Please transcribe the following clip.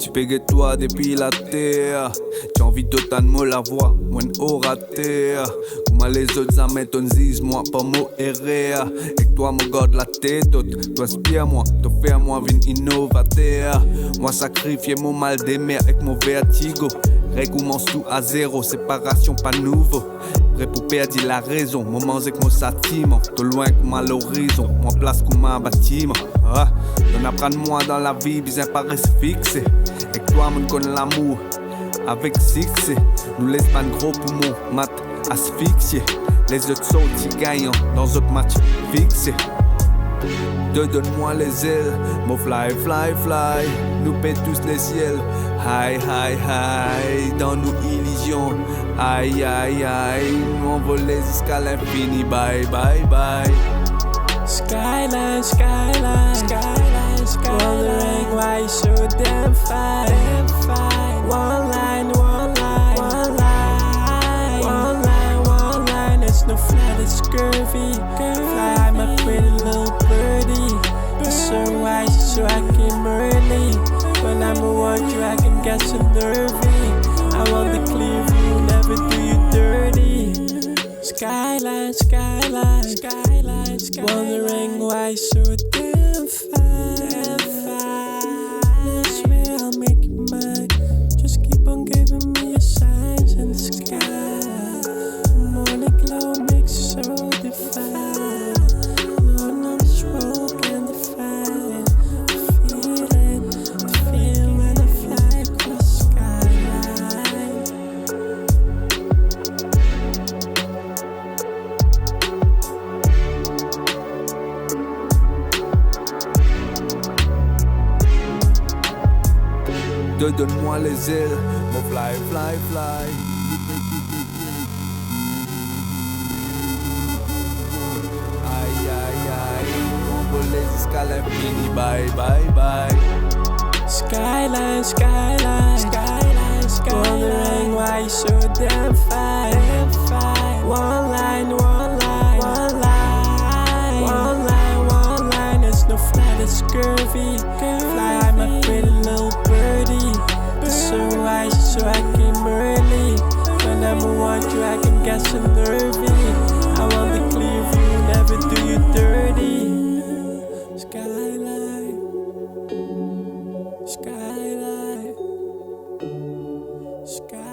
Tu payes toi depuis la terre. J'ai envie de me la voix, moi orateur. Comment les autres en mettent disent moi pas mot erreur. Et que toi mon god la tête haute. Toi inspire-moi, te faire moi vin innovateur. Moi sacrifier mon mal des mers avec mon vertigo. Recommence tout à zéro, séparation pas nouveau. Prêt pour perdre la raison, moment avec mon sentiment. Trop loin comme à l'horizon, moi place comme un bâtiment. Ah, on apprend moi dans la vie, bien paraît fixé. Et que toi, mon connaît l'amour, avec succès. Nous laisse pas de gros poumons, mat asphyxié. Les autres sont qui gagnent dans autres matchs fixés. Donne-moi les ailes, mon fly, fly, fly. Nous pète tous les ciels. High, high, high. Dans nos illusions. Aïe, aïe, aïe. Nous envolés jusqu'à l'infini. Bye, bye, bye. Skyline, skyline, skyline, skyline. Wondering why you so damn fine. One line, one line, one line, one line, one line. It's no flat, it's curvy. Fly, I'm a pretty little birdie. So wise, so I came early. When I'm around you, I can get so nervy. I want the clear view, never do you dirty. Skyline, skyline, skyline, skyline. Wondering why so damn fine. I swear I'll make you mine. Just keep on giving me your signs in the sky. Morning glow makes you so divine. Lord on this road can define. The feeling when I fly across skyline. Donne-moi les ailes, mon fly, fly, fly. Aïe, aïe, aïe. On volait jusqu'à l'infini. Bye, bye, bye. Skyline, skyline, skyline, skyline. Wondering why you so damn fine. One line, one line, one line, one line, one line. It's no flat, it's curvy. Fly, I'm a pretty little birdie. So wise, so I came early. When I'm around you, I can get so nervy. I want the clear view, never do you dirty. Skyline, skyline, skyline.